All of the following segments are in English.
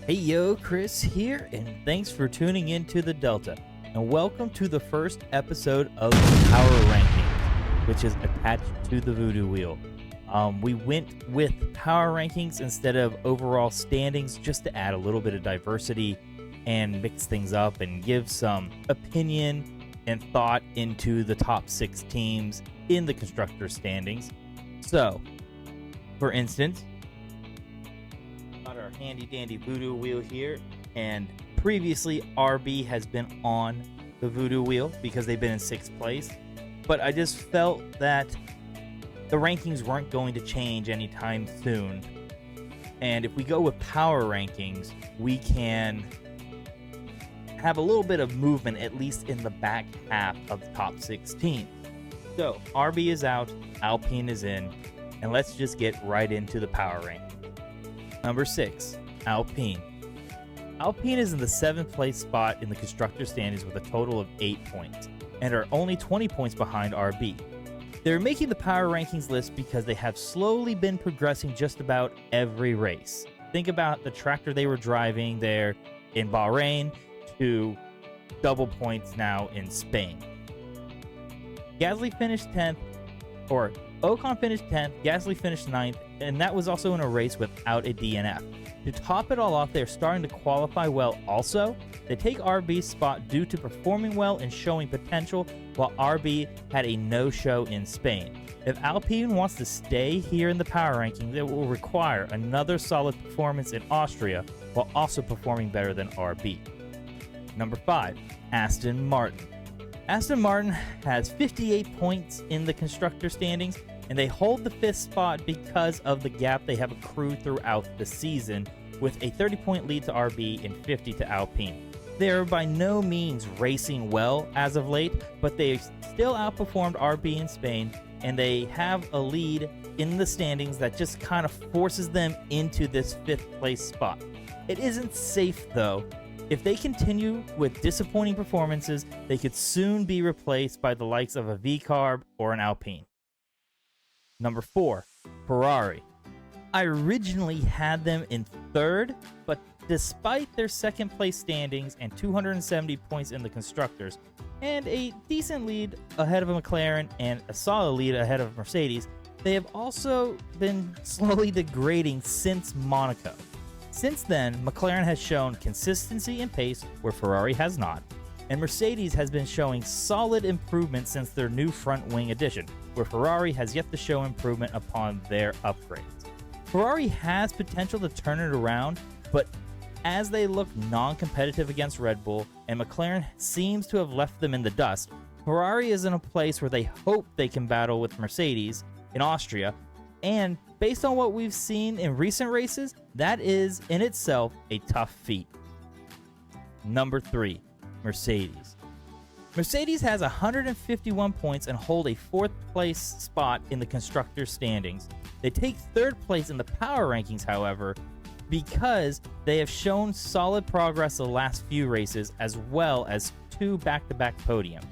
Hey yo, Chris here, and thanks for tuning into the Delta. And welcome to the first episode of the Power Rankings, which is attached to the Voodoo Wheel. We went with Power Rankings instead of overall standings just to add a little bit of diversity and mix things up and give some opinion and thought into the top 6 teams in the constructor standings. So, for instance, our handy dandy Voodoo Wheel here, and previously RB has been on the Voodoo Wheel because they've been in 6th place, but I just felt that the rankings weren't going to change anytime soon, and if we go with Power Rankings, we can have a little bit of movement at least in the back half of the top 6 teams. So RB is out, Alpine is in, and let's just get right into the Power Ranking. Number 6, Alpine. Alpine is in the 7th place spot in the constructor standings with a total of 8 points, and are only 20 points behind RB. They're making the Power Rankings list because they have slowly been progressing just about every race. Think about the tractor they were driving there in Bahrain to double points now in Spain. Gasly finished 10th, or Ocon finished 10th, Gasly finished 9th, and that was also in a race without a DNF. To top it all off, they're starting to qualify well also. They take RB's spot due to performing well and showing potential, while RB had a no-show in Spain. If Alpine wants to stay here in the power rankings, it will require another solid performance in Austria, while also performing better than RB. Number 5, Aston Martin. Aston Martin has 58 points in the constructor standings, and they hold the 5th spot because of the gap they have accrued throughout the season, with a 30-point lead to RB and 50 to Alpine. They are by no means racing well as of late, but they still outperformed RB in Spain, and they have a lead in the standings that just kind of forces them into this 5th place spot. It isn't safe though. If they continue with disappointing performances, they could soon be replaced by the likes of a V-Carb or an Alpine. Number 4, Ferrari. I originally had them in 3rd, but despite their 2nd place standings and 270 points in the constructors, and a decent lead ahead of a McLaren and a solid lead ahead of Mercedes, they have also been slowly degrading since Monaco. Since then, McLaren has shown consistency and pace where Ferrari has not, and Mercedes has been showing solid improvement since their new front wing addition, where Ferrari has yet to show improvement upon their upgrades. Ferrari has potential to turn it around, but as they look non-competitive against Red Bull, and McLaren seems to have left them in the dust, Ferrari is in a place where they hope they can battle with Mercedes in Austria, and based on what we've seen in recent races, that is in itself a tough feat. Number 3, Mercedes. Mercedes has 151 points and hold a 4th place spot in the constructors standings. They take 3rd place in the power rankings, however, because they have shown solid progress the last few races, as well as 2 back-to-back podiums.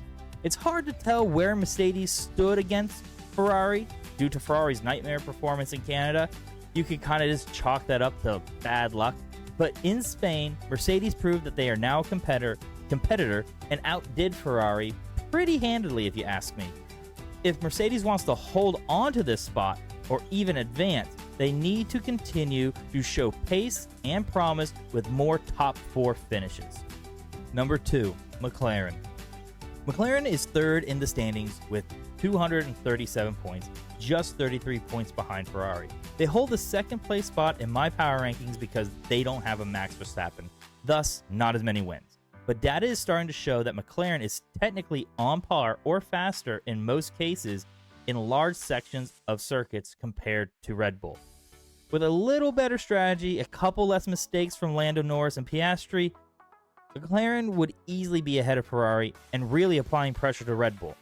It's hard to tell where Mercedes stood against Ferrari due to Ferrari's nightmare performance in Canada. You could kind of just chalk that up to bad luck. But in Spain, Mercedes proved that they are now a competitor and outdid Ferrari pretty handily, if you ask me. If Mercedes wants to hold on to this spot or even advance, they need to continue to show pace and promise with more top 4 finishes. Number 2, McLaren. McLaren is 3rd in the standings with 237 points, just 33 points behind Ferrari. They hold the 2nd place spot in my power rankings because they don't have a Max Verstappen, thus not as many wins. But data is starting to show that McLaren is technically on par or faster in most cases in large sections of circuits compared to Red Bull. With a little better strategy, a couple less mistakes from Lando Norris and Piastri, McLaren would easily be ahead of Ferrari and really applying pressure to Red Bull.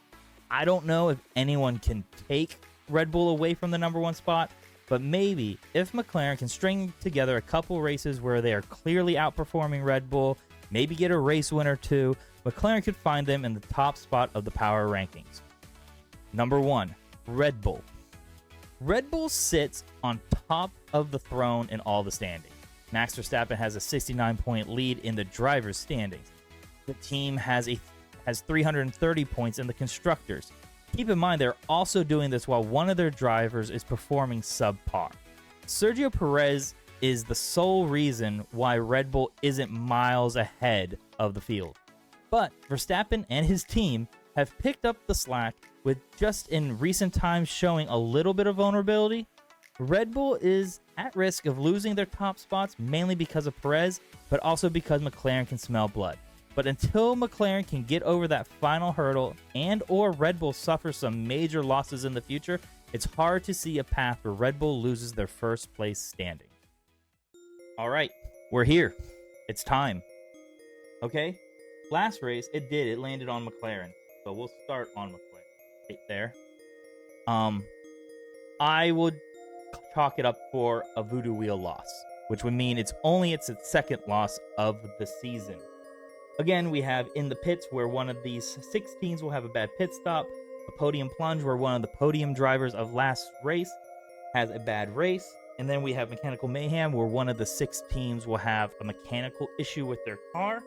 I don't know if anyone can take Red Bull away from the number 1 spot, but maybe if McLaren can string together a couple races where they are clearly outperforming Red Bull, maybe get a race win or 2, McLaren could find them in the top spot of the power rankings. Number 1, Red Bull. Red Bull sits on top of the throne in all the standings. Max Verstappen has a 69-point lead in the drivers' standings. The team has 330 points in the constructors. Keep in mind, they're also doing this while one of their drivers is performing subpar. Sergio Perez is the sole reason why Red Bull isn't miles ahead of the field. But Verstappen and his team have picked up the slack, with just in recent times showing a little bit of vulnerability. Red Bull is at risk of losing their top spots, mainly because of Perez, but also because McLaren can smell blood. But until McLaren can get over that final hurdle and or Red Bull suffers some major losses in the future, it's hard to see a path where Red Bull loses their first place standing. All right, we're here. It's time. Okay? Last race, it landed on McLaren. So we'll start on McLaren. Right there. I would chalk it up for a voodoo wheel loss, which would mean it's its second loss of the season. Again, we have in the pits where one of these 6 teams will have a bad pit stop, a podium plunge where one of the podium drivers of last race has a bad race, and then we have mechanical mayhem where one of the 6 teams will have a mechanical issue with their car,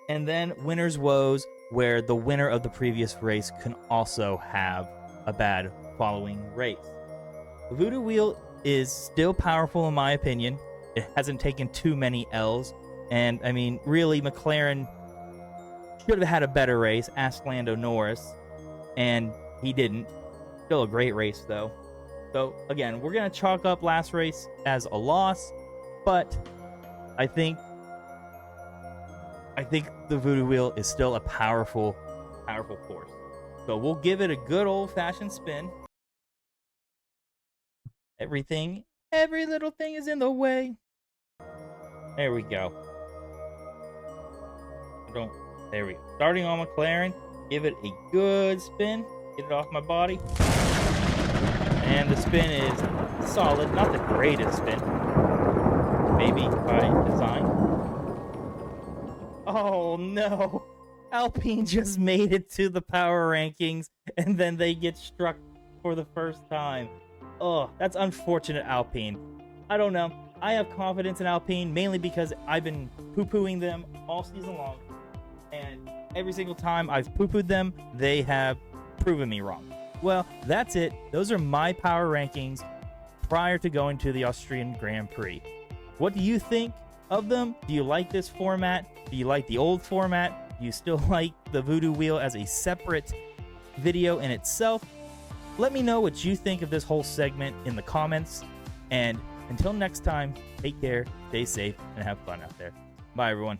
and then winner's woes where the winner of the previous race can also have a bad following race. The voodoo wheel is still powerful in my opinion. It hasn't taken too many L's, and I mean, really, McLaren should have had a better race. Ask Lando Norris, and he didn't. Still a great race, though. So, again, we're going to chalk up last race as a loss, but I think the voodoo wheel is still a powerful force. So we'll give it a good old-fashioned spin. Every little thing is in the way. There we go. There we go. Starting on McLaren, give it a good spin. Get it off my body. And the spin is solid. Not the greatest spin. Maybe by design. Oh no. Alpine just made it to the power rankings, and then they get struck for the first time. Oh, that's unfortunate, Alpine. I don't know. I have confidence in Alpine, mainly because I've been poo-pooing them all season long. And every single time I've poo-pooed them, they have proven me wrong. Well, that's it. Those are my power rankings prior to going to the Austrian Grand Prix. What do you think of them? Do you like this format? Do you like the old format? Do you still like the voodoo wheel as a separate video in itself? Let me know what you think of this whole segment in the comments. And until next time, take care, stay safe, and have fun out there. Bye, everyone.